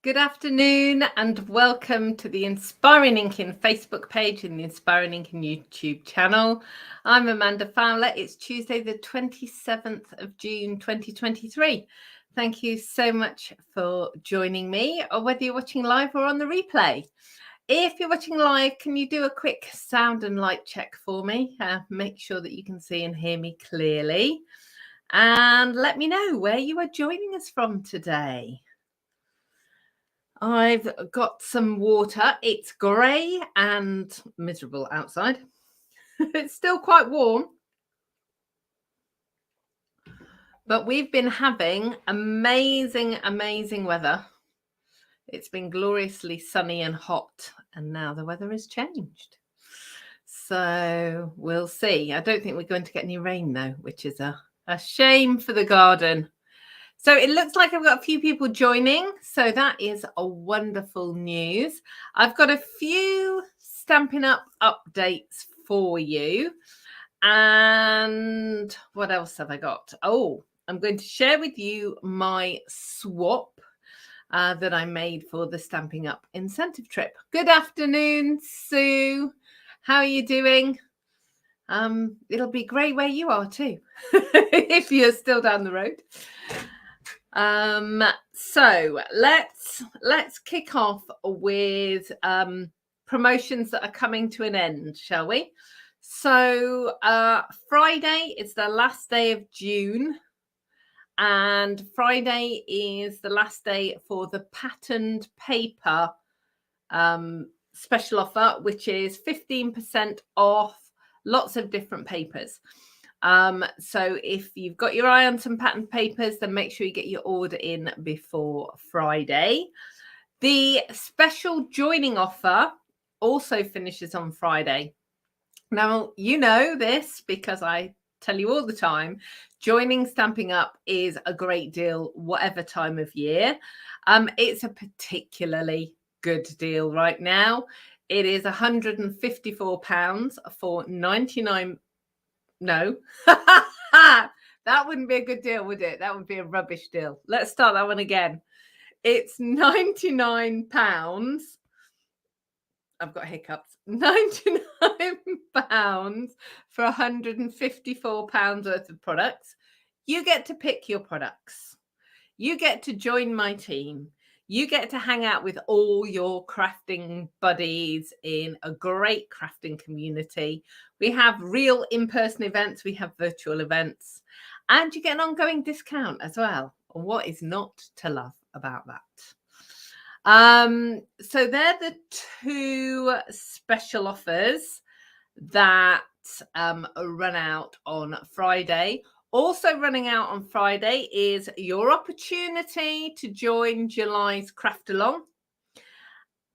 Good afternoon and welcome to the Inspiring Inking Facebook page and the Inspiring Inking YouTube channel. I'm Amanda Fowler. It's Tuesday the 27th of June 2023. Thank you so much for joining me, or whether you're watching live or on the replay. If you're watching live, can you do a quick sound and light check for me? Make sure that you can see and hear me clearly. And let me know where you are joining us from today. I've got some water. It's grey and miserable outside. It's still quite warm. But we've been having amazing weather. It's been gloriously sunny and hot, and now the weather has changed. So we'll see. I don't think we're going to get any rain though, which is a shame for the garden. So it looks like I've got a few people joining. So that is a wonderful news. I've got a few Stampin' Up updates for you. And what else have I got? Oh, I'm going to share with you my swap that I made for the Stampin' Up incentive trip. Good afternoon, Sue. How are you doing? It'll be great where you are too, if you're still down the road. So let's kick off with promotions that are coming to an end, shall we? So Friday is the last day of June, and Friday is the last day for the patterned paper special offer, which is 15% off lots of different papers. So if you've got your eye on some pattern papers, then make sure you get your order in before Friday. The special joining offer also finishes on Friday. Now, you know this because I tell you all the time, joining Stampin' Up is a great deal, whatever time of year. It's a particularly good deal right now. It is £154 for 99. No, that wouldn't be a good deal, would it? That would be a rubbish deal. Let's start that one again. It's £99. I've got hiccups. £99 for £154 worth of products. You get to pick your products. You get to join my team. You get to hang out with all your crafting buddies in a great crafting community. We have real in-person events. We have virtual events. And you get an ongoing discount as well. What is not to love about that? So they're the two special offers that run out on Friday. Also running out on Friday is your opportunity to join July's Craft Along.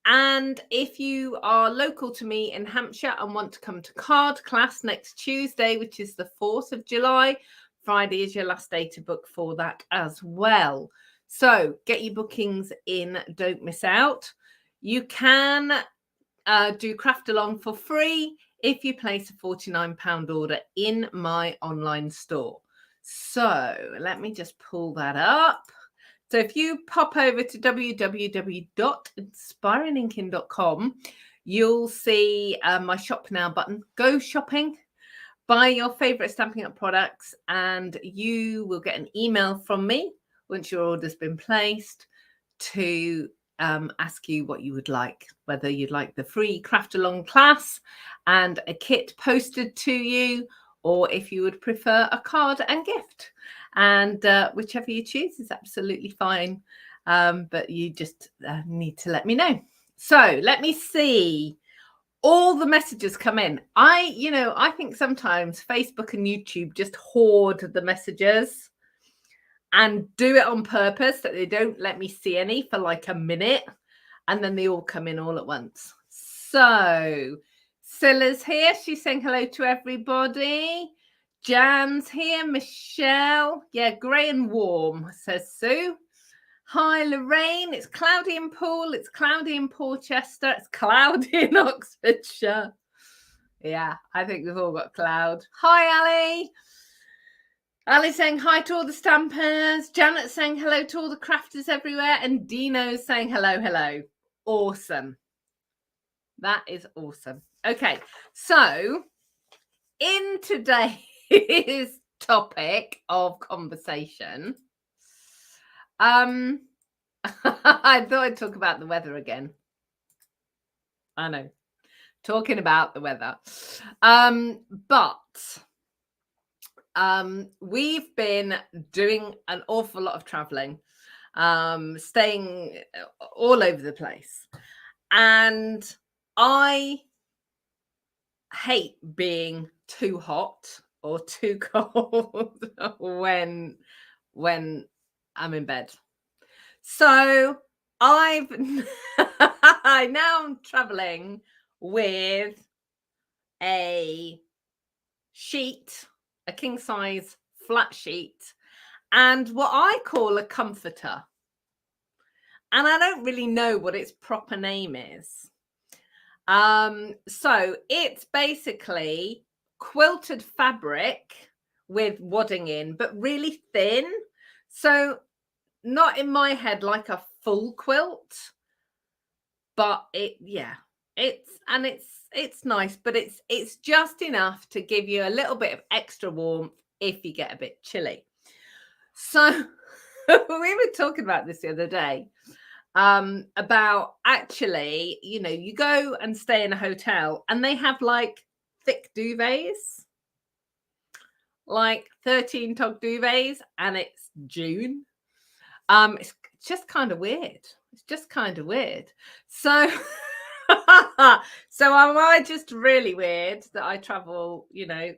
And if you are local to me in Hampshire and want to come to card class next Tuesday, which is the 4th of July, Friday is your last day to book for that as well. So get your bookings in, don't miss out. You can do Craft Along for free if you place a £49 order in my online store. So let me just pull that up. So if you pop over to www.inspiringinking.com, you'll see my shop now button. Go shopping, buy your favorite Stampin' Up products, and you will get an email from me once your order's been placed to ask you what you would like, whether you'd like the free Craft Along class and a kit posted to you, or if you would prefer a card and gift. And whichever you choose is absolutely fine. But you just need to let me know. So let me see. All the messages come in. I think sometimes Facebook and YouTube just hoard the messages and do it on purpose, that they don't let me see any for like a minute, and then they all come in all at once. So Scylla's here. She's saying hello to everybody. Jan's here. Michelle. Yeah, grey and warm, says Sue. Hi, Lorraine. It's cloudy in Poole. It's cloudy in Porchester. It's cloudy in Oxfordshire. Yeah, I think we've all got cloud. Hi, Ali. Ali saying hi to all the stampers. Janet saying hello to all the crafters everywhere. And Dino's saying hello. Awesome. That is awesome. Okay, so in today's topic of conversation, I thought I'd talk about the weather again. I know, talking about the weather. But we've been doing an awful lot of traveling, staying all over the place. And I hate being too hot or too cold when I'm in bed. So I now am traveling with a sheet, a king size flat sheet, and what I call a comforter. And I don't really know what its proper name is. So it's basically quilted fabric with wadding in, but really thin. So not in my head like a full quilt, but it's nice, but it's just enough to give you a little bit of extra warmth if you get a bit chilly. So we were talking about this the other day, about actually, you go and stay in a hotel and they have like thick duvets, like 13 tog duvets, and it's June. It's just kind of weird. So so am I just really weird that I travel,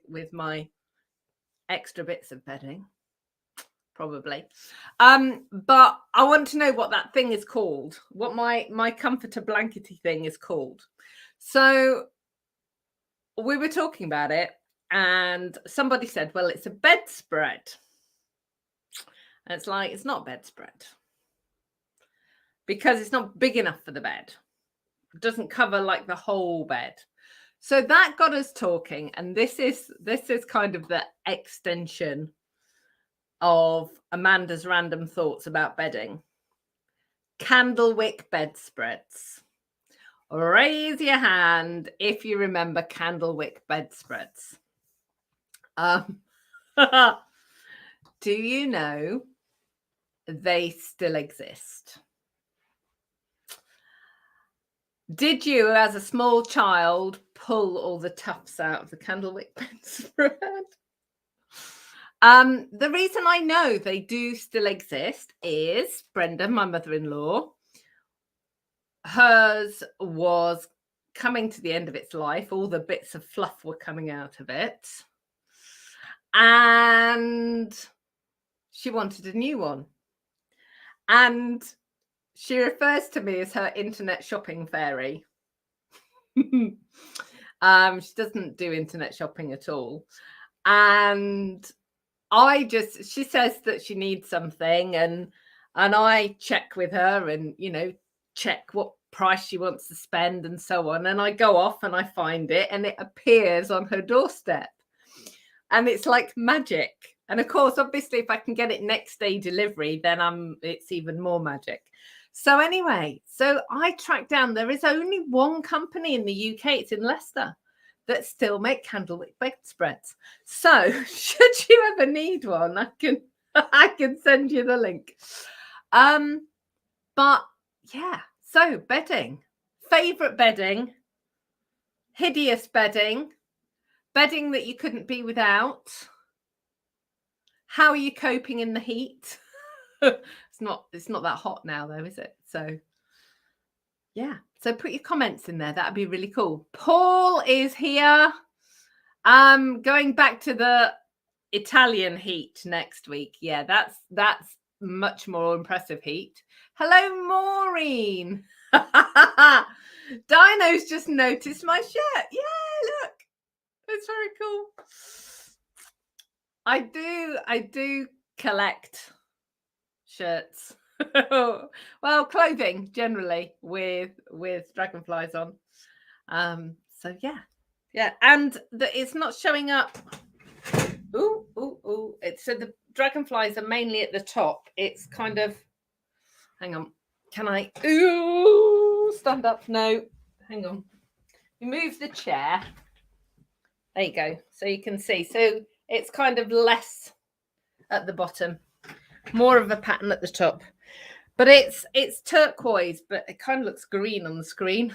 with my extra bits of bedding? Probably. But I want to know what that thing is called, what my comforter blankety thing is called. So we were talking about it and somebody said, well, it's a bedspread. And it's like, it's not a bedspread because it's not big enough for the bed. It doesn't cover like the whole bed. So that got us talking, and this is kind of the extension of Amanda's random thoughts about bedding. Candlewick bedspreads. Raise your hand if you remember Candlewick bedspreads. Do you know they still exist? Did you, as a small child, pull all the tufts out of the Candlewick bedspread? The reason I know they do still exist is Brenda, my mother-in-law, hers was coming to the end of its life. All the bits of fluff were coming out of it. And she wanted a new one. And she refers to me as her internet shopping fairy. She doesn't do internet shopping at all. And she says that she needs something, and I check with her and, check what price she wants to spend and so on. And I go off and I find it and it appears on her doorstep. And it's like magic. And of course, obviously, if I can get it next day delivery, then it's even more magic. So anyway, so I tracked down, there is only one company in the UK, it's in Leicester, that still make Candlewick bedspreads. So should you ever need one, I can send you the link. But yeah, so bedding, favorite bedding, hideous bedding that you couldn't be without. How are you coping in the heat? It's not that hot now though, is it? So yeah, so put your comments in there. That'd be really cool. Paul is here. Going back to the Italian heat next week. Yeah, that's much more impressive heat. Hello, Maureen. Dino's just noticed my shirt. Yeah, look, it's very cool. I do collect shirts. Well, clothing generally with dragonflies on. So yeah, and it's not showing up Ooh, ooh, ooh. So the dragonflies are mainly at the top. It's kind of, hang on. Can I, stand up? No, hang on. Move the chair. There you go. So you can see. So it's kind of less at the bottom, more of a pattern at the top. But it's turquoise, but it kind of looks green on the screen.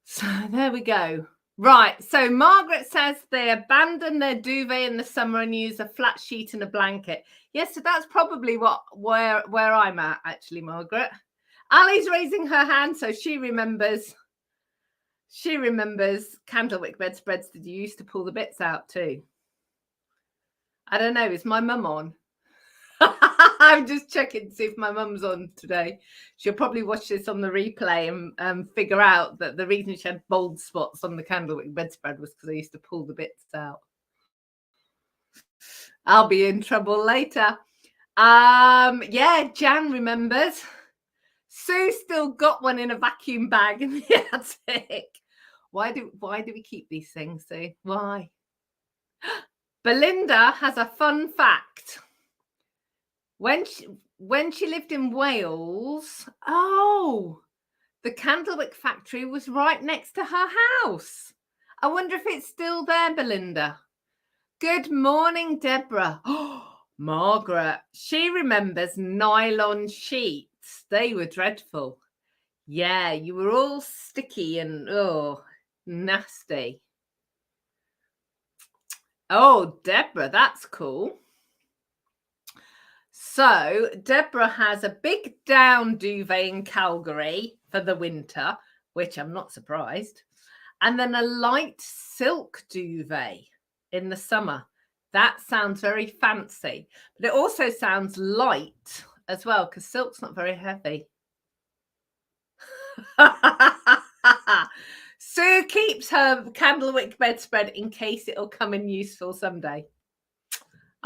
So there we go. Right. So Margaret says they abandon their duvet in the summer and use a flat sheet and a blanket. Yes, so that's probably where I'm at, actually, Margaret. Ali's raising her hand, so she remembers. She remembers candlewick bedspreads that you used to pull the bits out too. I don't know. Is my mum on? I'm just checking to see if my mum's on today. She'll probably watch this on the replay and figure out that the reason she had bald spots on the candlewick bedspread was because I used to pull the bits out. I'll be in trouble later. Yeah, Jan remembers. Sue still got one in a vacuum bag in the attic. Why do we keep these things, Sue? Why? Belinda has a fun fact. When she lived in Wales, the candlewick factory was right next to her house. I wonder if it's still there, Belinda. Good morning, Deborah. Oh, Margaret. She remembers nylon sheets. They were dreadful. Yeah, you were all sticky and nasty. Oh, Deborah, that's cool. So Deborah has a big down duvet in Calgary for the winter, which I'm not surprised, and then a light silk duvet in the summer. That sounds very fancy, but it also sounds light as well because silk's not very heavy. Sue keeps her candlewick bedspread in case it'll come in useful someday.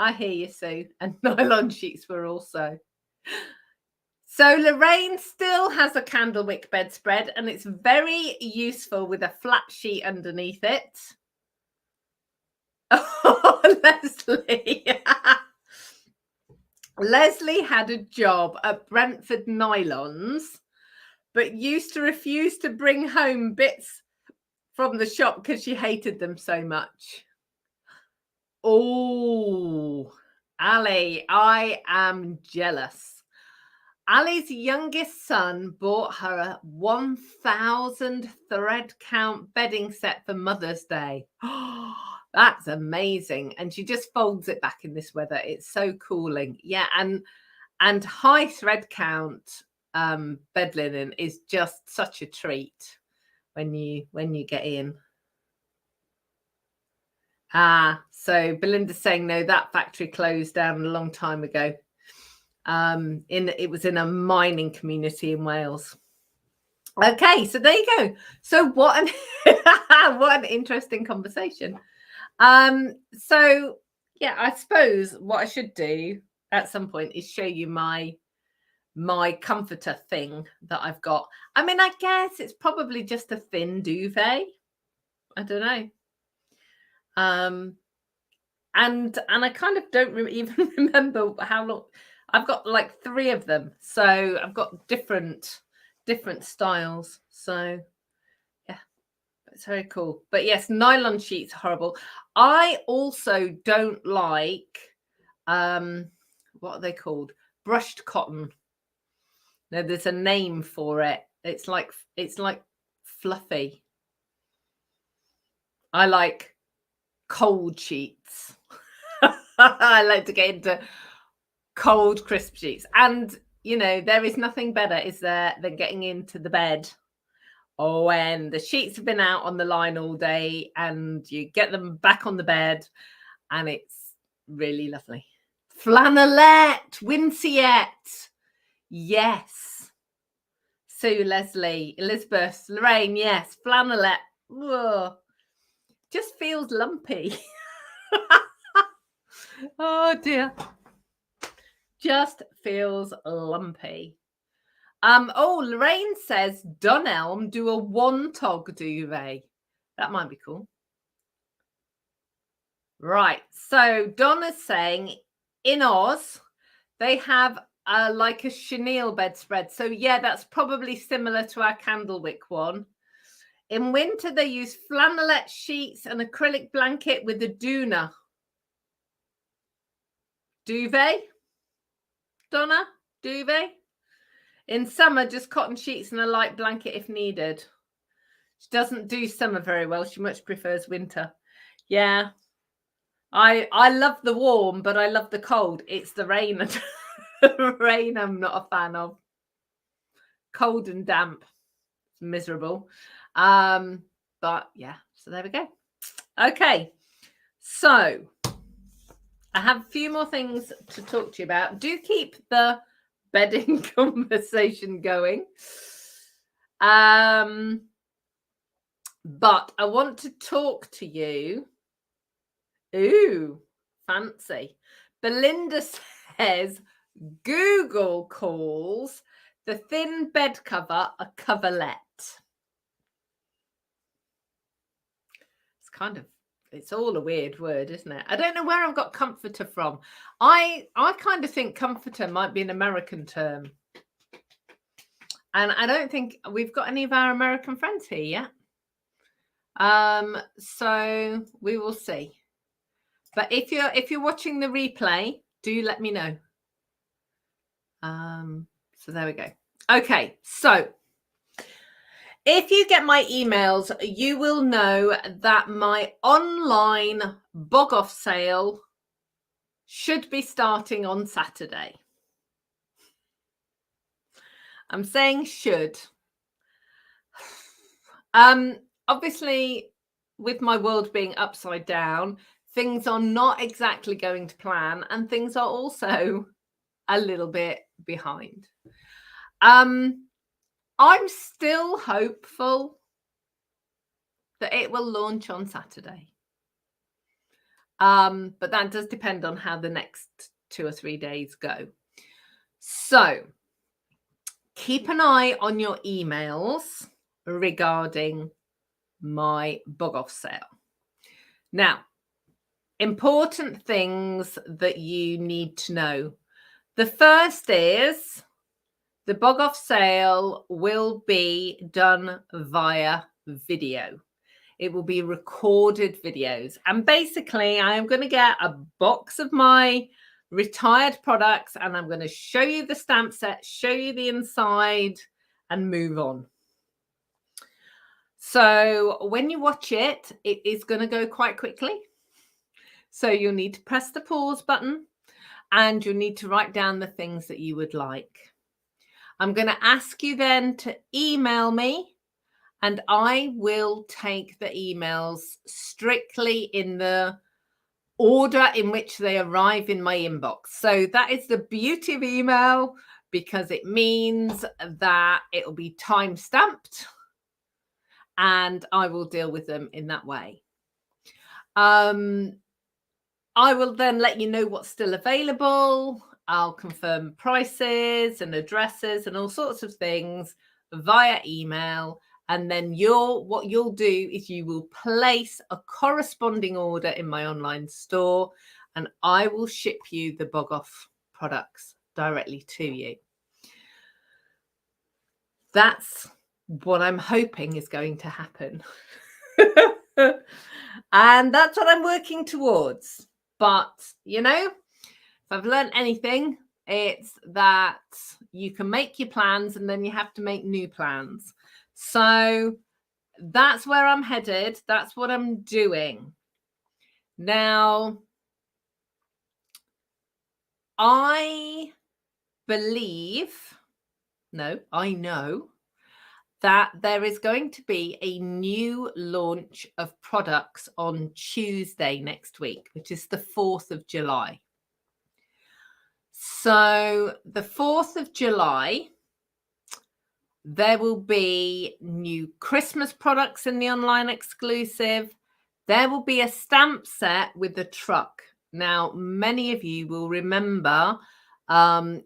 I hear you, Sue. And nylon sheets were also. So Lorraine still has a candlewick bedspread and it's very useful with a flat sheet underneath it. Oh, Leslie. Leslie had a job at Brentford Nylons, but used to refuse to bring home bits from the shop because she hated them so much. Oh, Ali, I am jealous. Ali's youngest son bought her a 1,000 thread count bedding set for Mother's Day. Oh, that's amazing. And she just folds it back in this weather. It's so cooling. Yeah, and high thread count bed linen is just such a treat when you get in. So Belinda's saying no, that factory closed down a long time ago. It was in a mining community in Wales. Okay, so there you go. So what an interesting conversation. So yeah, I suppose what I should do at some point is show you my comforter thing that I've got. I mean, I guess it's probably just a thin duvet. I don't know. And I kind of don't even remember how long. I've got like 3 of them, so I've got different styles. So yeah, it's very cool. But yes, nylon sheets are horrible. I also don't like what are they called? Brushed cotton. No, there's a name for it. It's like fluffy. I like cold sheets. I like to get into cold, crisp sheets. And, there is nothing better, is there, than getting into the bed when the sheets have been out on the line all day and you get them back on the bed and it's really lovely. Flannelette, Winciette. Yes. Sue, Leslie, Elizabeth, Lorraine, yes. Flannelette. Whoa. Just feels lumpy. Oh dear. Just feels lumpy. Lorraine says Dunelm do a one-tog duvet. That might be cool. Right. So Donna's saying in Oz, they have like a chenille bedspread. So yeah, that's probably similar to our Candlewick one. In winter, they use flannelette sheets and acrylic blanket with a doona. Duvet? Donna? Duvet? In summer, just cotton sheets and a light blanket if needed. She doesn't do summer very well. She much prefers winter. Yeah. I love the warm, but I love the cold. It's the rain. Rain I'm not a fan of. Cold and damp. It's miserable. But yeah, so there we go. Okay. So I have a few more things to talk to you about. Do keep the bedding conversation going. But I want to talk to you. Ooh, fancy. Belinda says Google calls the thin bed cover a coverlet. It's all a weird word, isn't it? I don't know where I've got comforter from. I kind of think comforter might be an American term. And I don't think we've got any of our American friends here yet. So we will see. But if you're watching the replay, do let me know. So there we go. Okay, so if you get my emails, you will know that my online bog off sale should be starting on Saturday. I'm saying should. Obviously, with my world being upside down, things are not exactly going to plan, and things are also a little bit behind. I'm still hopeful that it will launch on Saturday. But that does depend on how the next 2 or 3 days go. So keep an eye on your emails regarding my bog off sale. Now, important things that you need to know. The first is the bog off sale will be done via video. It will be recorded videos. And basically, I am going to get a box of my retired products and I'm going to show you the stamp set, show you the inside and move on. So when you watch it, it is going to go quite quickly. So you'll need to press the pause button and you'll need to write down the things that you would like. I'm going to ask you then to email me and I will take the emails strictly in the order in which they arrive in my inbox. So that is the beauty of email because it means that it will be time stamped and I will deal with them in that way. I will then let you know what's still available. I'll confirm prices and addresses and all sorts of things via email. And then what you'll do is you will place a corresponding order in my online store and I will ship you the bog off products directly to you. That's what I'm hoping is going to happen. And that's what I'm working towards. But, you know, if I've learned anything, it's that you can make your plans and then you have to make new plans. So that's where I'm headed. That's what I'm doing. Now, I know that there is going to be a new launch of products on Tuesday next week, which is the 4th of July. So the 4th of July, there will be new Christmas products in the online exclusive. There will be a stamp set with the truck. Now, many of you will remember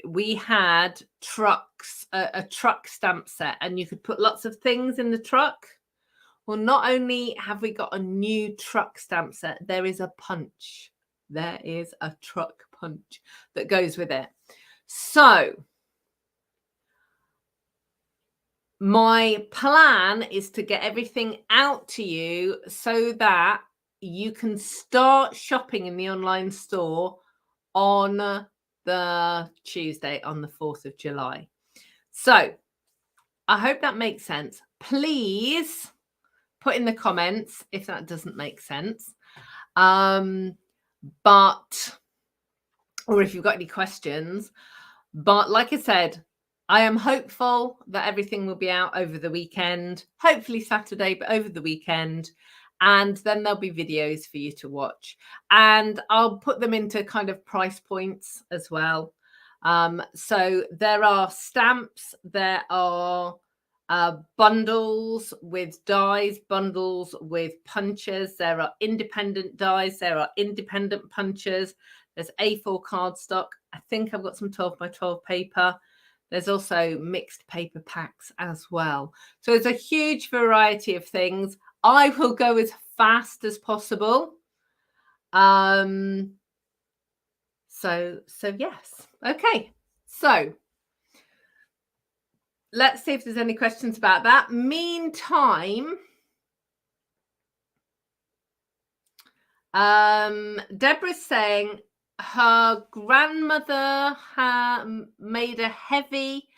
we had trucks, a truck stamp set, and you could put lots of things in the truck. Well, not only have we got a new truck stamp set, there is a punch. There is a truck punch that goes with it. So my plan is to get everything out to you so that you can start shopping in the online store on the Tuesday, on the 4th of July. So I hope that makes sense. Please put in the comments if that doesn't make sense. Or if you've got any questions. But like I said, I am hopeful that everything will be out over the weekend, hopefully Saturday, but over the weekend. And then there'll be videos for you to watch. And I'll put them into kind of price points as well. So there are stamps, there are bundles with dies, bundles with punches. There are independent dies, there are independent punches. There's A4 cardstock. I think I've got some 12 by 12 paper. There's also mixed paper packs as well. So it's a huge variety of things. I will go as fast as possible. So yes. Okay. So let's see if there's any questions about that. Meantime, Deborah's saying her grandmother made a heavy,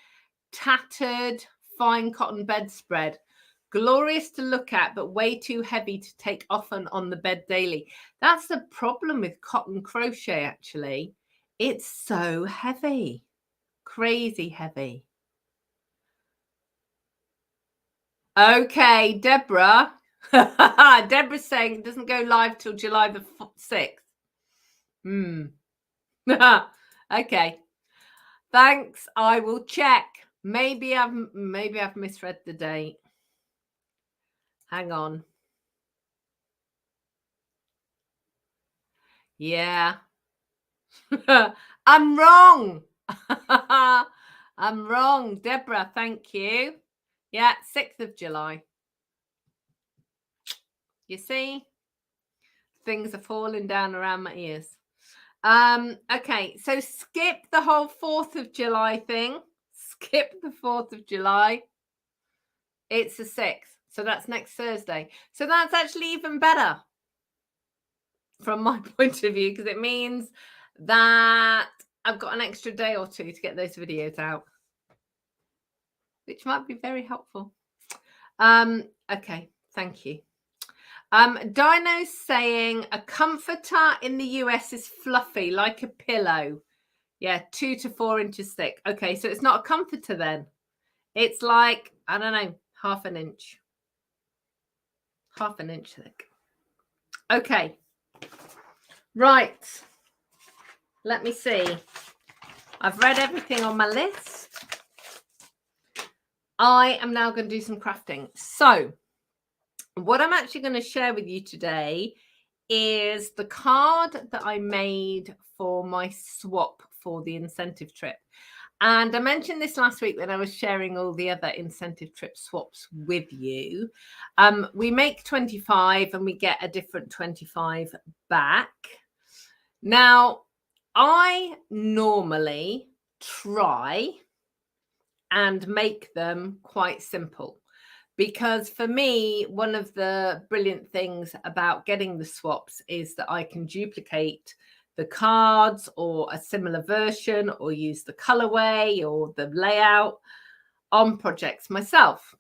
tattered, fine cotton bedspread. Glorious to look at, but way too heavy to take often on the bed daily. That's the problem with cotton crochet, actually. It's so heavy. Crazy heavy. Okay, Deborah. Deborah's saying it doesn't go live till July the 6th. Okay. Thanks. I will check. Maybe I've misread the date. Hang on. Yeah. I'm wrong. I'm wrong. Deborah, thank you. Yeah, 6th of July. You see? Things are falling down around my ears. Okay, so skip the whole 4th of July thing. Skip the 4th of July. It's the 6th. So that's next Thursday. So that's actually even better from my point of view, because it means that I've got an extra day or two to get those videos out, which might be very helpful. Okay, thank you. Dino's saying a comforter in the US is fluffy, like a pillow. Yeah, 2 to 4 inches thick. Okay, so it's not a comforter then. It's like, I don't know, half an inch. Half an inch thick. Okay. Right. Let me see. I've read everything on my list. I am now going to do some crafting. So what I'm actually going to share with you today is the card that I made for my swap for the incentive trip. And I mentioned this last week when I was sharing all the other incentive trip swaps with you. We make 25 and we get a different 25 back. Now, I normally try and make them quite simple. Because for me, one of the brilliant things about getting the swaps is that I can duplicate the cards or a similar version or use the colorway or the layout on projects myself.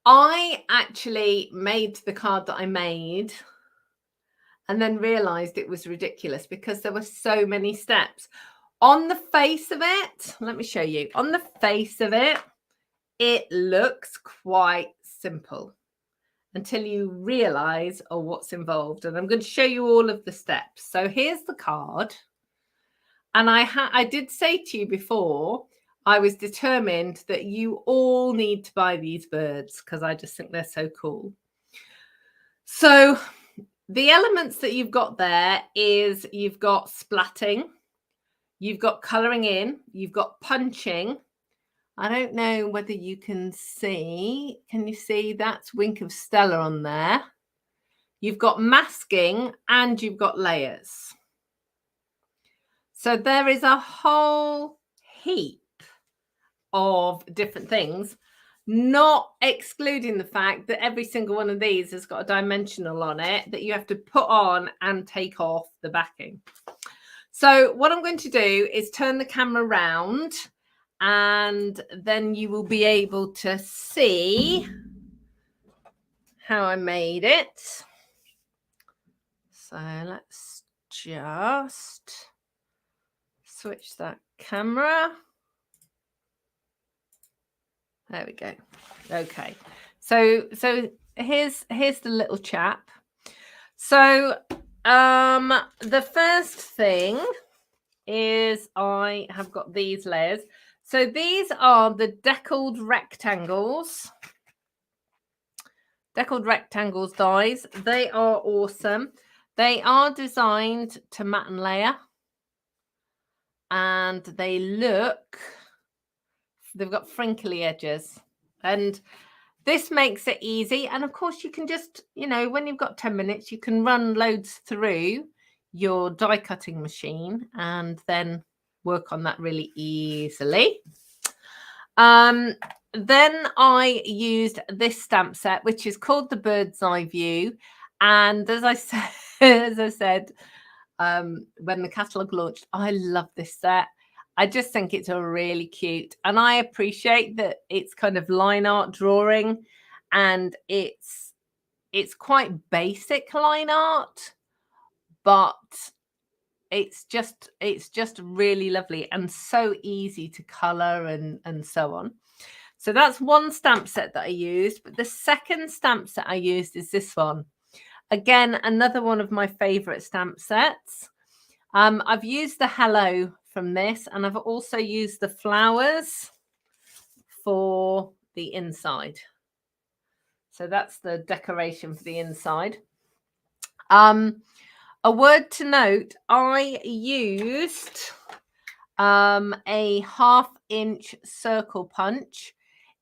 I actually made the card that I made and then realized it was ridiculous because there were so many steps. On the face of it, let me show you. On the face of it, it looks quite simple until you realize what's involved. And I'm going to show you all of the steps. So here's the card. And I did say to you before, I was determined that you all need to buy these birds because I just think they're so cool. So the elements that you've got there is you've got splatting, you've got colouring in, you've got punching, I don't know whether you can see. Can you see that's Wink of Stella on there? You've got masking and you've got layers. So there is a whole heap of different things, not excluding the fact that every single one of these has got a dimensional on it that you have to put on and take off the backing. So what I'm going to do is turn the camera around, and then you will be able to see how I made it. So let's just switch that camera. There we go. Okay. So here's the little chap. So the first thing is I have got these layers. So these are the deckled rectangles. Deckled rectangles dies. They are awesome. They are designed to mat and layer. And they've got frinkly edges. And this makes it easy. And of course, you can just, when you've got 10 minutes, you can run loads through your die cutting machine and then work on that really easily. Then I used this stamp set, which is called the Bird's Eye View. And as I said, when the catalogue launched, I love this set. I just think it's a really cute, and I appreciate that it's kind of line art drawing, and it's quite basic line art, but it's just really lovely and so easy to color and so on. So that's one stamp set that I used. But the second stamp set I used is this one. Again, another one of my favorite stamp sets. I've used the hello from this, and I've also used the flowers for the inside. So that's the decoration for the inside. A word to note, I used a 1/2 inch circle punch.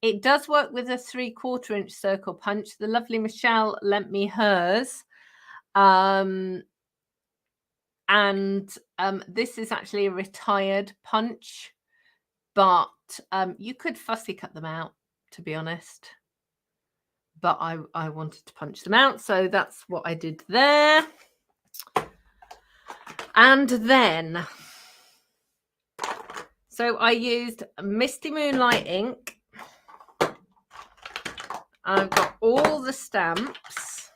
It does work with a 3/4 inch circle punch. The lovely Michelle lent me hers. And this is actually a retired punch, but you could fussy cut them out, to be honest. But I wanted to punch them out, so that's what I did there. And then, so I used Misty Moonlight ink. I've got all the stamps.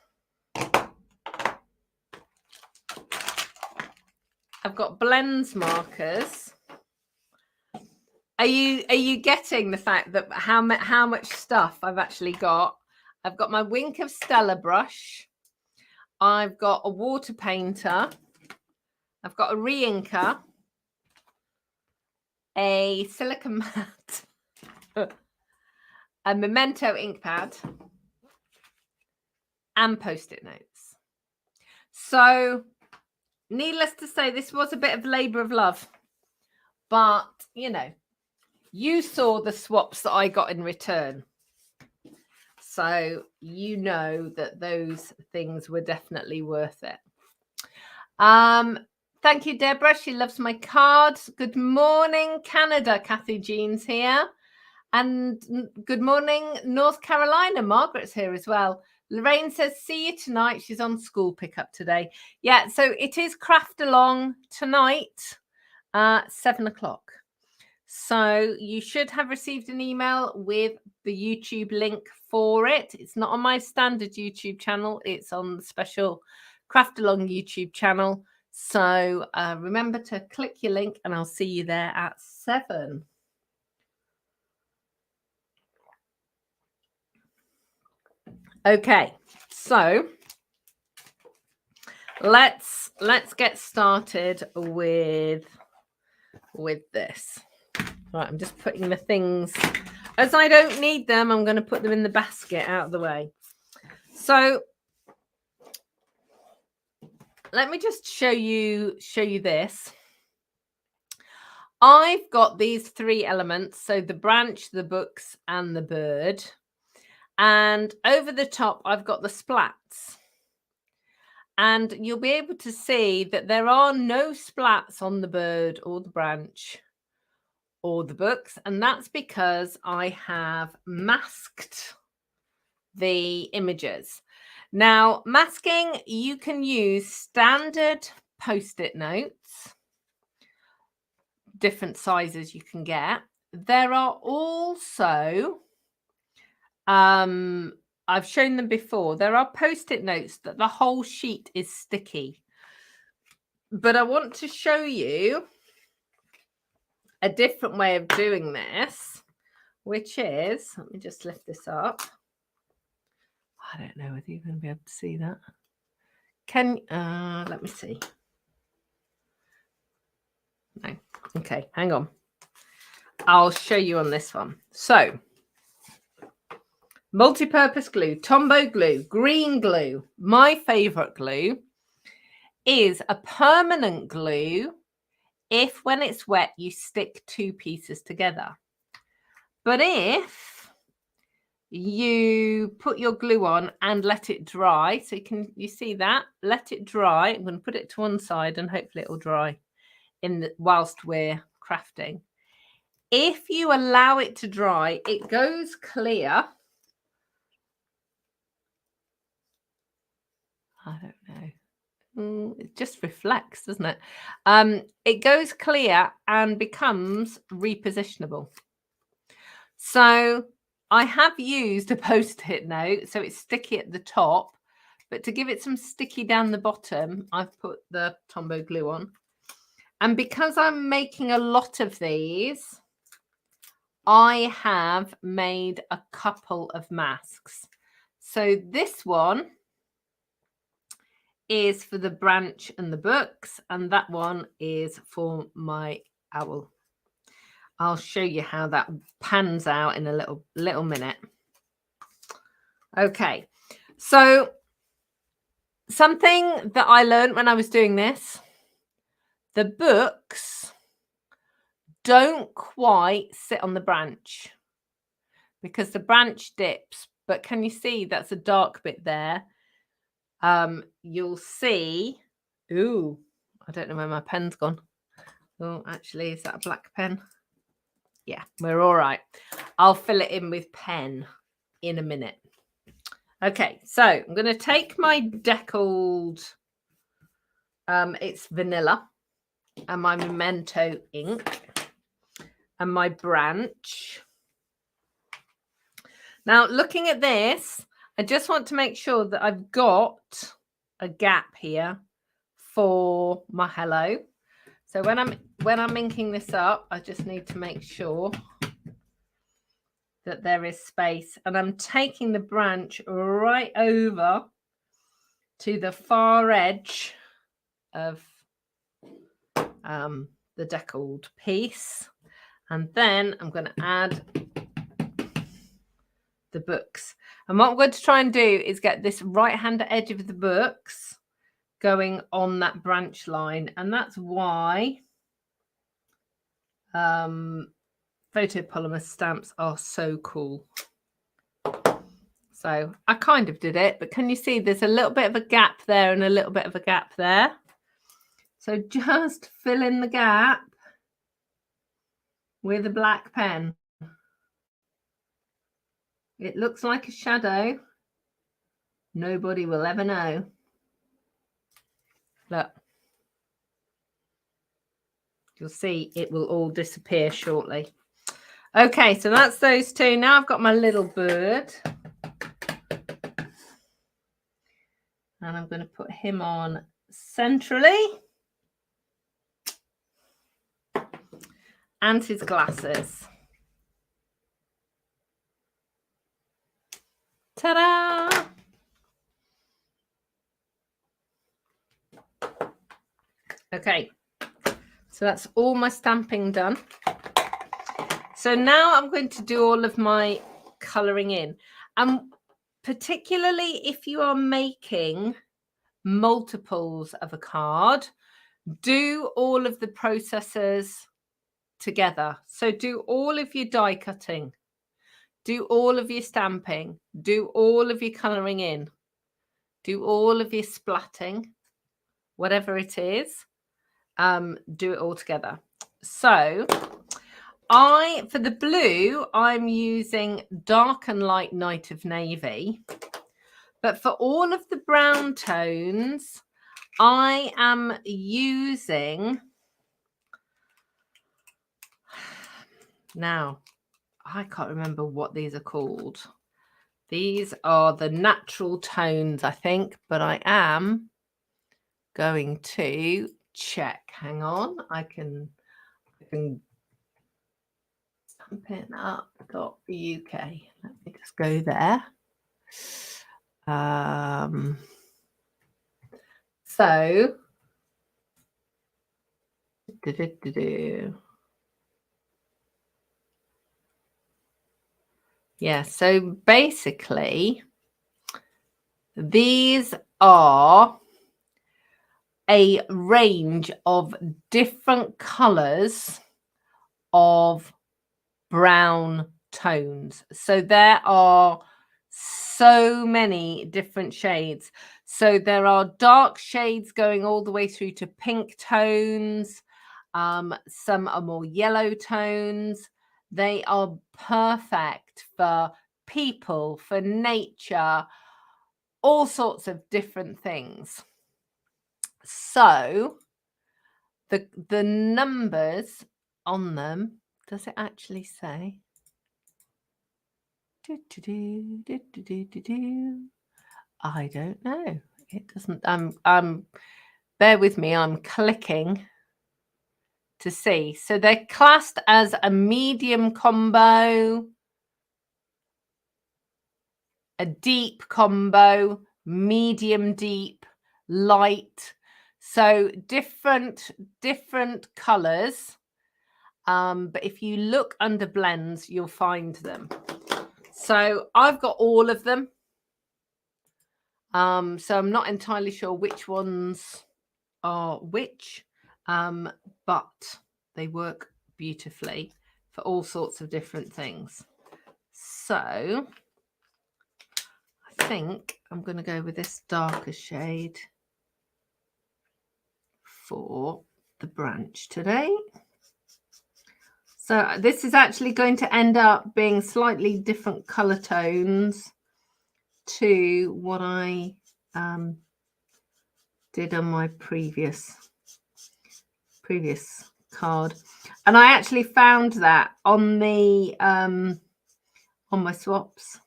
I've got blends markers. Are you getting the fact that how much stuff I've actually got? I've got my Wink of Stella brush. I've got a water painter. I've got a re-inker, a silicone mat, a Memento ink pad, and Post-it notes. So, needless to say, this was a bit of labour of love. But, you saw the swaps that I got in return. So, you know that those things were definitely worth it. Thank you, Deborah. She loves my cards. Good morning, Canada. Kathy Jean's here. And good morning, North Carolina. Margaret's here as well. Lorraine says, see you tonight. She's on school pickup today. Yeah, so it is Craft Along tonight at 7 o'clock. So you should have received an email with the YouTube link for it. It's not on my standard YouTube channel. It's on the special Craft Along YouTube channel. So remember to click your link, and I'll see you there at 7. Okay, so let's get started with this. Right, I'm just putting the things, as I don't need them, I'm going to put them in the basket out of the way. So let me just show you this. I've got these 3 elements, so the branch, the books, and the bird. And over the top, I've got the splats. And you'll be able to see that there are no splats on the bird or the branch or the books. And that's because I have masked the images. Now, masking, you can use standard Post-it notes, different sizes you can get. There are also, I've shown them before, there are Post-it notes that the whole sheet is sticky. But I want to show you a different way of doing this, which is, let me just lift this up. I don't know whether you're going to be able to see that. Let me see. No. Okay, hang on. I'll show you on this one. So, multi-purpose glue, Tombow glue, green glue. My favorite glue is a permanent glue if when it's wet you stick 2 pieces together. But if you put your glue on and let it dry, so you see that, let it dry. I'm going to put it to one side and hopefully it will dry whilst we're crafting. If you allow it to dry, it goes clear. I don't know. It just reflects, doesn't it? It goes clear and becomes repositionable. So I have used a Post-it note, so it's sticky at the top, but to give it some sticky down the bottom, I've put the Tombow glue on. And because I'm making a lot of these, I have made a couple of masks. So this one is for the branch and the books, and that one is for my owl. I'll show you how that pans out in a little minute. Okay, so something that I learned when I was doing this, the books don't quite sit on the branch because the branch dips. But can you see that's a dark bit there? You'll see, ooh, I don't know where my pen's gone. Oh, actually, is that a black pen? Yeah, we're all right. I'll fill it in with pen in a minute. Okay, so I'm going to take my deckled, it's vanilla, and my Memento ink, and my branch. Now, looking at this, I just want to make sure that I've got a gap here for my hello. So when I'm inking this up, I just need to make sure that there is space, and I'm taking the branch right over to the far edge of the deckled piece, and then I'm going to add the books. And what I'm going to try and do is get this right hand edge of the books going on that branch line, and that's why photopolymer stamps are so cool. So I kind of did it, but can you see there's a little bit of a gap there and a little bit of a gap there? So just fill in the gap with a black pen. It looks like a shadow. Nobody will ever know. Look. You'll see it will all disappear shortly. Okay, so that's those 2. Now I've got my little bird. And I'm going to put him on centrally. And his glasses. Ta-da! Okay, so that's all my stamping done. So now I'm going to do all of my colouring in. Particularly if you are making multiples of a card, do all of the processes together. So do all of your die cutting, do all of your stamping, do all of your colouring in, do all of your splatting, whatever it is, do it all together. So for the blue, I'm using Dark and Light Night of Navy. But for all of the brown tones, I am using, now, I can't remember what these are called. These are the natural tones, I think, but I am going to check. Hang on, I can Stampin Up.UK. Let me just go there. So yeah, so basically these are a range of different colors of brown tones. So there are so many different shades. So there are dark shades going all the way through to pink tones. Some are more yellow tones. They are perfect for people, for nature, all sorts of different things. So the numbers on them, does it actually say? I don't know. It doesn't. Bear with me. I'm clicking to see. So they're classed as a medium combo, a deep combo, medium deep, light. So different colors. But if you look under blends, you'll find them. So I've got all of them. So I'm not entirely sure which ones are which, but they work beautifully for all sorts of different things. So I think I'm going to go with this darker shade for the branch today. So this is actually going to end up being slightly different color tones to what I did on my previous card. And I actually found that on the on my swaps,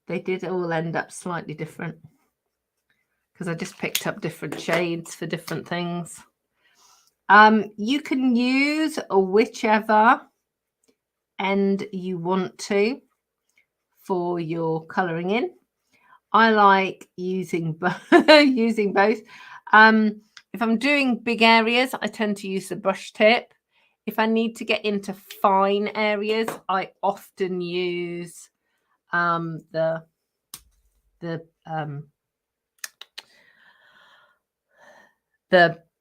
they did all end up slightly different because I just picked up different shades for different things. You can use whichever end you want to for your colouring in. I like using using both. If I'm doing big areas, I tend to use the brush tip. If I need to get into fine areas, I often use the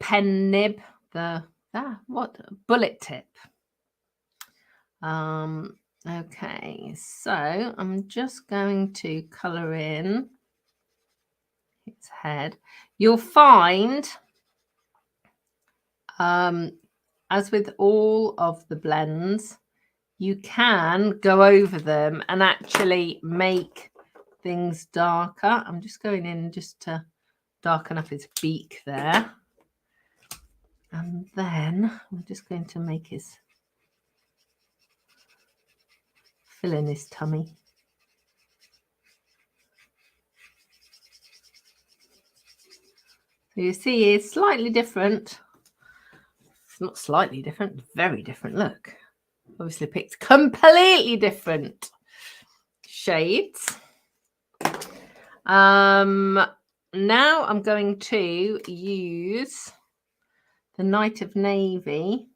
pen nib, bullet tip. Okay, so I'm just going to colour in its head. You'll find, as with all of the blends, you can go over them and actually make things darker. I'm just going in just to darken up his beak there. And then I'm just going to make his, fill in his tummy. So you see it's slightly different. It's not slightly different, very different. Look, obviously picked completely different shades. Now I'm going to use the Night of Navy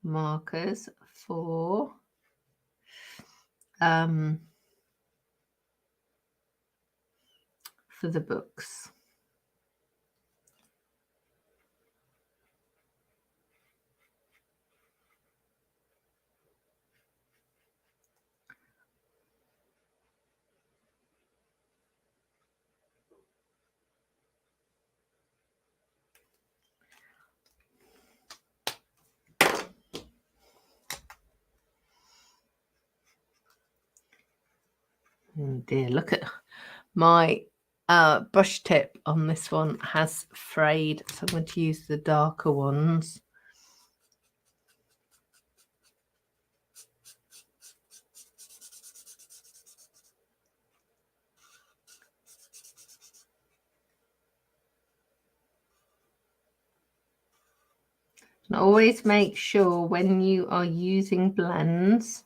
markers for the books. Oh dear, look at my brush tip on this one has frayed, so I'm going to use the darker ones. And always make sure when you are using blends,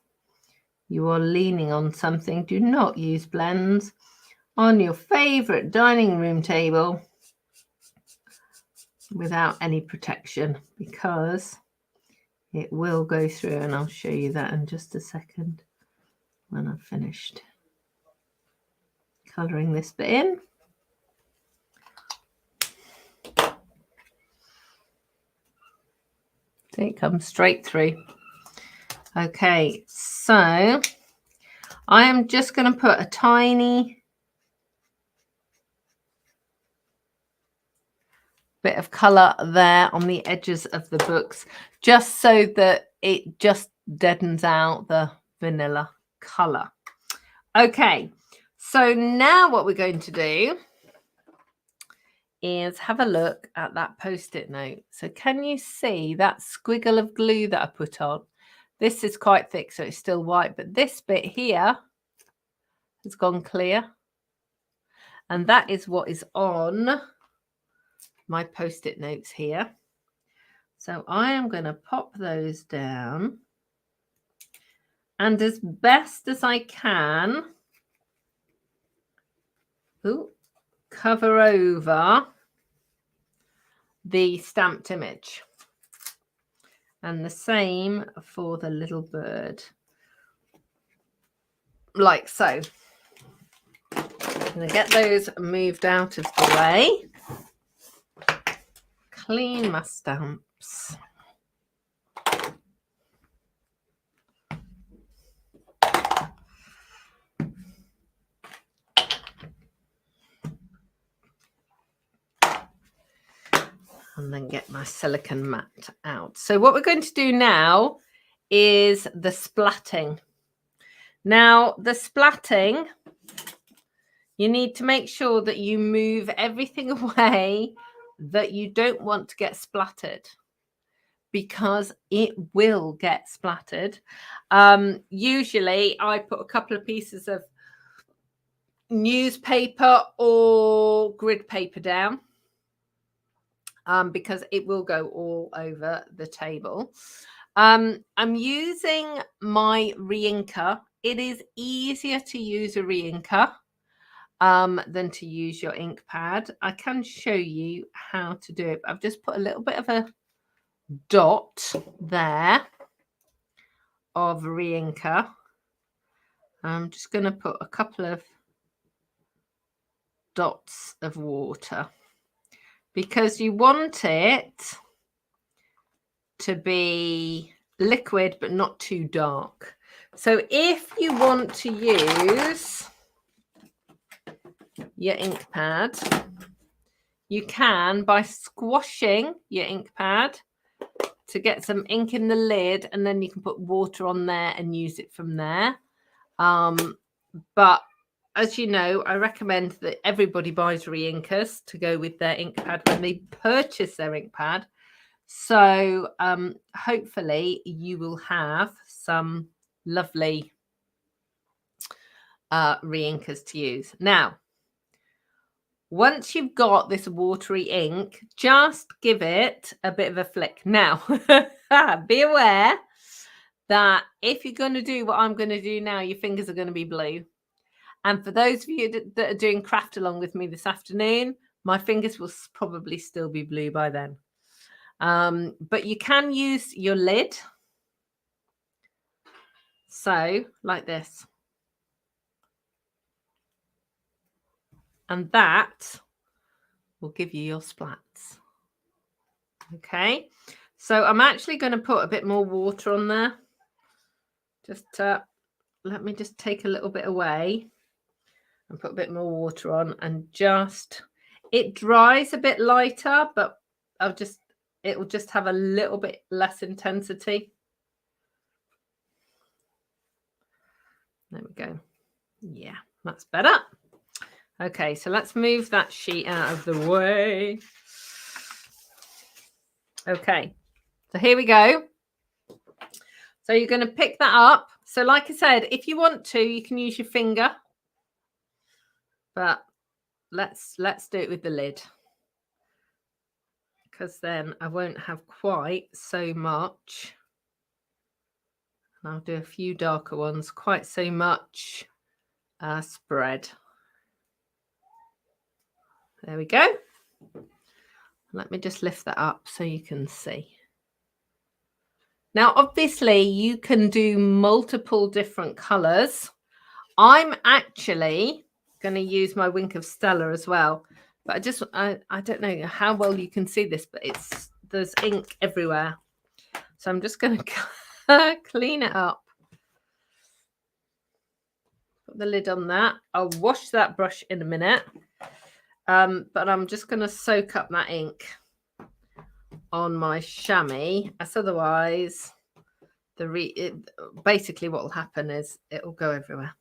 you are leaning on something. Do not use blends on your favorite dining room table without any protection, because it will go through, and I'll show you that in just a second when I've finished colouring this bit in. So it comes straight through. Okay, so I am just going to put a tiny bit of colour there on the edges of the books, just so that it just deadens out the vanilla colour. Okay, so now what we're going to do is have a look at that post-it note. So can you see that squiggle of glue that I put on? This is quite thick, so it's still white, but this bit here has gone clear. And that is what is on my post-it notes here. So I am going to pop those down, and as best as I can, cover over the stamped image. And the same for the little bird, like so. I'm going to get those moved out of the way. Clean my stamps. And then get my silicone mat out. So what we're going to do now is the splatting. Now, the splatting, you need to make sure that you move everything away that you don't want to get splattered, because it will get splattered. Usually I put a couple of pieces of newspaper or grid paper down, because it will go all over the table. I'm using my re-inker. It is easier to use a re-inker than to use your ink pad. I can show you how to do it. I've just put a little bit of a dot there of re-inker. I'm just going to put a couple of dots of water, because you want it to be liquid but not too dark. So if you want to use your ink pad, you can by squashing your ink pad to get some ink in the lid, and then you can put water on there and use it from there. But as you know, I recommend that everybody buys re-inkers to go with their ink pad when they purchase their ink pad. So hopefully you will have some lovely re-inkers to use. Now, once you've got this watery ink, just give it a bit of a flick. Now, be aware that if you're going to do what I'm going to do now, your fingers are going to be blue. And for those of you that are doing craft along with me this afternoon, my fingers will probably still be blue by then. But you can use your lid. So, like this. And that will give you your splats. Okay. So I'm actually going to put a bit more water on there. Just let me just take a little bit away and put a bit more water on, and just, it dries a bit lighter, but it will just have a little bit less intensity. There we go. Yeah, That's better. Okay, so let's move that sheet out of the way. Okay, so here we go. So you're going to pick that up. So like I said, if you want to, you can use your finger. But let's do it with the lid. Because then I won't have quite so much. And I'll do a few darker ones, quite so much spread. There we go. Let me just lift that up so you can see. Now, obviously, you can do multiple different colours. I'm actually going to use my Wink of Stella as well. But I don't know how well you can see this, but there's ink everywhere. So I'm just going to clean it up. Put the lid on that. I'll wash that brush in a minute. But I'm just going to soak up that ink on my chamois, as otherwise basically what will happen is it will go everywhere.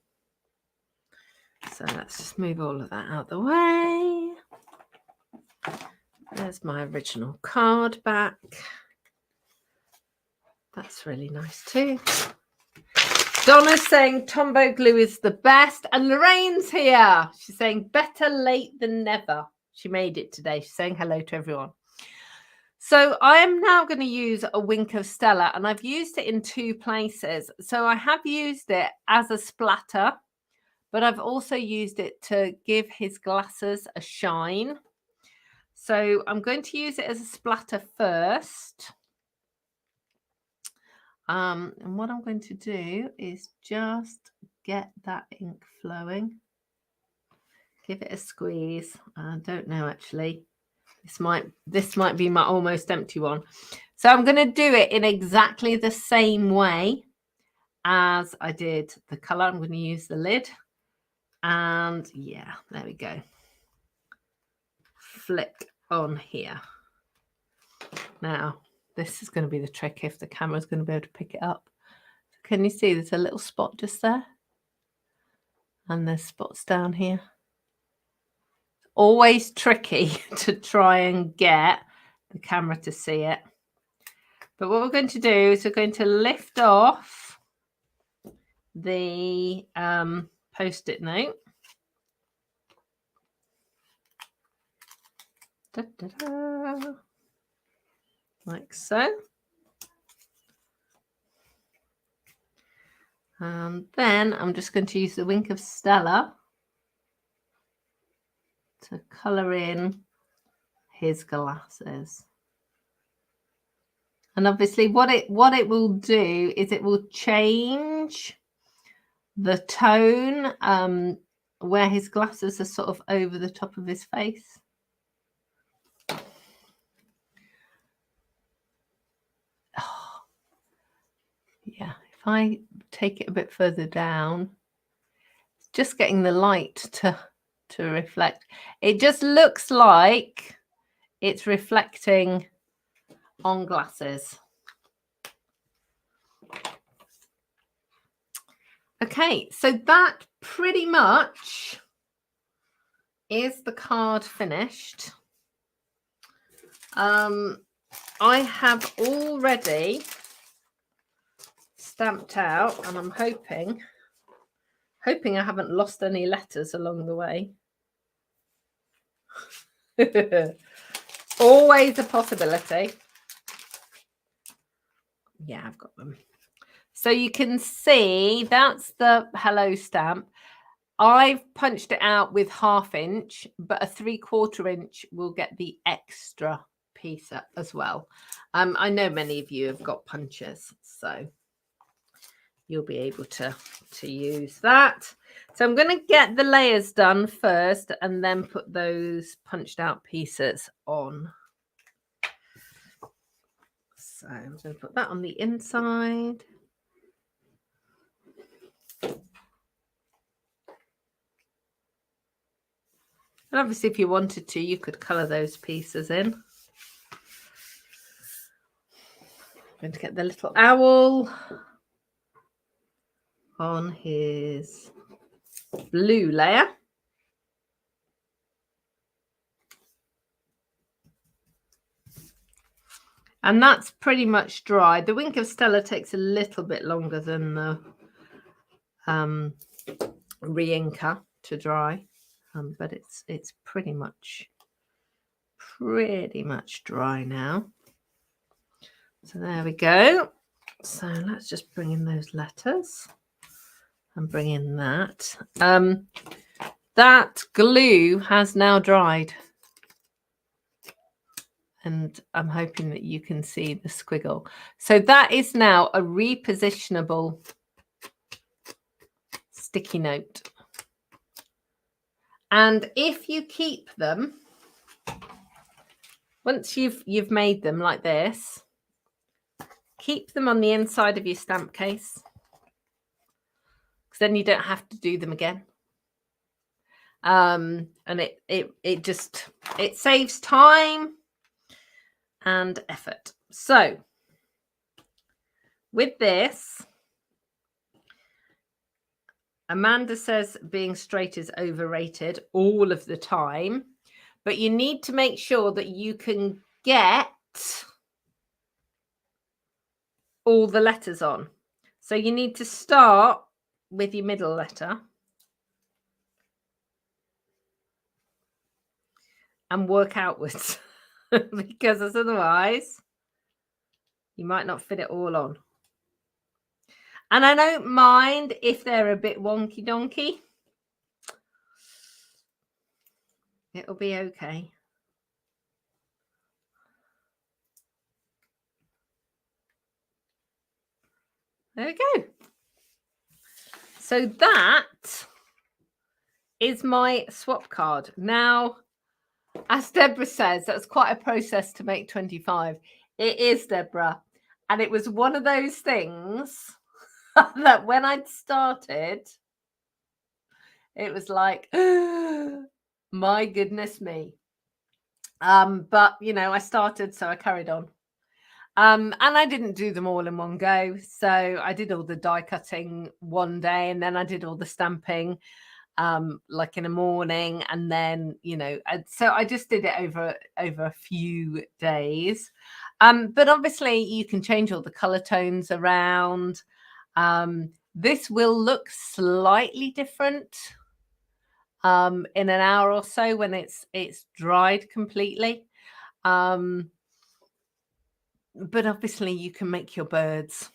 So let's just move all of that out the way. There's my original card back. That's really nice too. Donna's saying Tombow glue is the best, and Lorraine's here. She's saying better late than never. She made it today. She's saying hello to everyone. So I am now going to use a Wink of Stella, and I've used it in 2 places. So I have used it as a splatter, but I've also used it to give his glasses a shine. So I'm going to use it as a splatter first. And what I'm going to do is just get that ink flowing. Give it a squeeze. I don't know, actually. This might be my almost empty one. So I'm going to do it in exactly the same way as I did the colour. I'm going to use the lid. And yeah, there we go. Flick on here. Now, this is going to be the trick if the camera's going to be able to pick it up. So can you see there's a little spot just there? And there's spots down here. Always tricky to try and get the camera to see it. But what we're going to do is we're going to lift off the post-it note. Da, da, da. Like so. And then I'm just going to use the Wink of Stella to colour in his glasses. And obviously what it will do is it will change the tone where his glasses are sort of over the top of his face. Oh. Yeah, if I take it a bit further down, it's just getting the light to reflect. It just looks like it's reflecting on glasses. Okay, so that pretty much is the card finished. I have already stamped out, and I'm hoping I haven't lost any letters along the way. Always a possibility. Yeah, I've got them. So you can see that's the hello stamp. I've punched it out with 1/2 inch, but a 3/4 inch will get the extra piece as well. I know many of you have got punches, so you'll be able to use that. So I'm going to get the layers done first and then put those punched out pieces on. So I'm going to put that on the inside. And obviously, if you wanted to, you could colour those pieces in. I'm going to get the little owl on his blue layer. And that's pretty much dry. The Wink of Stella takes a little bit longer than the re-inker to dry, but it's pretty much dry now. So there we go. So let's just bring in those letters and bring in that. That glue has now dried. And I'm hoping that you can see the squiggle. So that is now a repositionable sticky note. And if you keep them, once you've made them like this, keep them on the inside of your stamp case, because then you don't have to do them again. And it saves time and effort. So with this, Amanda says being straight is overrated all of the time, but you need to make sure that you can get all the letters on. So you need to start with your middle letter and work outwards, because otherwise you might not fit it all on. And I don't mind if they're a bit wonky donkey. It'll be okay. There we go. So that is my swap card. Now, as Deborah says, that's quite a process to make 25. It is, Deborah. And it was one of those things that when I'd started, it was like, my goodness me. But, you know, I started, so I carried on. And I didn't do them all in one go. So I did all the die cutting one day, and then I did all the stamping like in the morning, and then, you know, so I just did it over a few days. But obviously you can change all the color tones around. This will look slightly different in an hour or so when it's dried completely. But obviously you can make your birds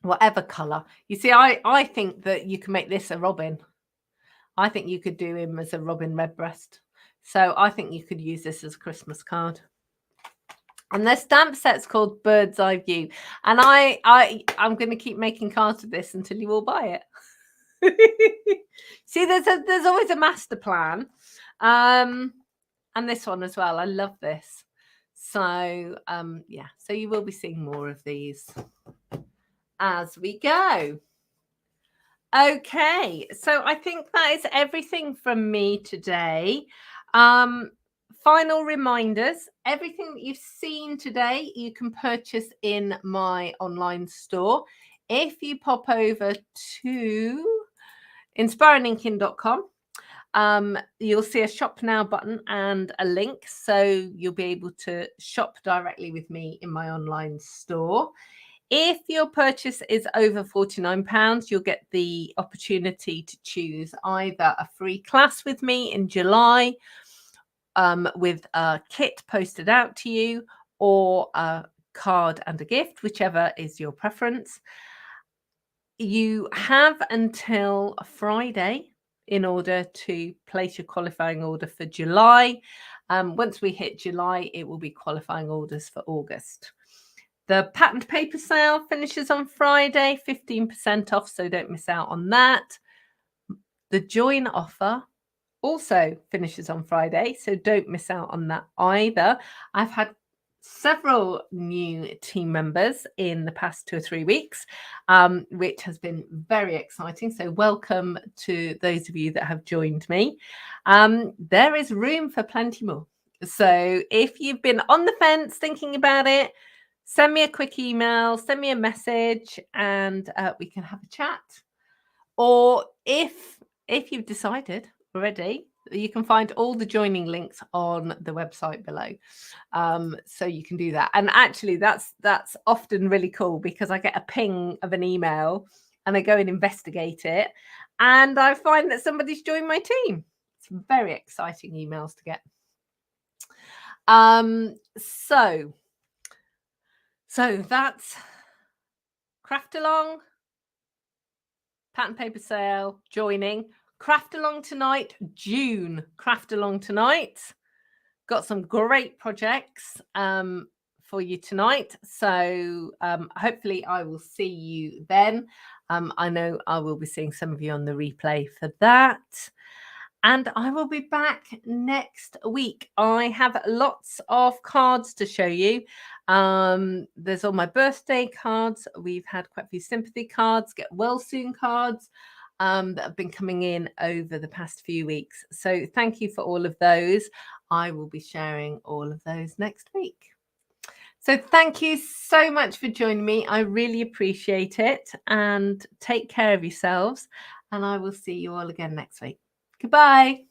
whatever color. You see, I think that you can make this a robin. I think you could do him as a robin redbreast. So I think you could use this as a Christmas card. And their stamp set's called Bird's Eye View. And I'm going to keep making cards of this until you all buy it. See, there's always a master plan. And this one as well. I love this. So, yeah, so you will be seeing more of these as we go. Okay, so I think that is everything from me today. Final reminders, everything that you've seen today, you can purchase in my online store. If you pop over to inspiringinking.com, you'll see a shop now button and a link, so you'll be able to shop directly with me in my online store. If your purchase is over £49, you'll get the opportunity to choose either a free class with me in July with a kit posted out to you, or a card and a gift, whichever is your preference. You have until Friday in order to place your qualifying order for July. Once we hit July, it will be qualifying orders for August. The patterned paper sale finishes on Friday, 15% off, so don't miss out on that. The join offer also finishes on Friday, so don't miss out on that either. I've had several new team members in the past 2 or 3 weeks, which has been very exciting. So welcome to those of you that have joined me. There is room for plenty more. So if you've been on the fence thinking about it, send me a quick email, send me a message, and we can have a chat. Or if if you've decided already, you can find all the joining links on the website below. So you can do that. And actually, that's often really cool because I get a ping of an email and I go and investigate it. And I find that somebody's joined my team. It's very exciting emails to get. So that's Craft Along, pattern paper sale, joining. Craft Along tonight, June. Craft Along tonight. Got some great projects for you tonight. So hopefully I will see you then. I know I will be seeing some of you on the replay for that. And I will be back next week. I have lots of cards to show you. There's all my birthday cards. We've had quite a few sympathy cards, get well soon cards that have been coming in over the past few weeks. So thank you for all of those. I will be sharing all of those next week. So thank you so much for joining me. I really appreciate it. And take care of yourselves. And I will see you all again next week. Goodbye.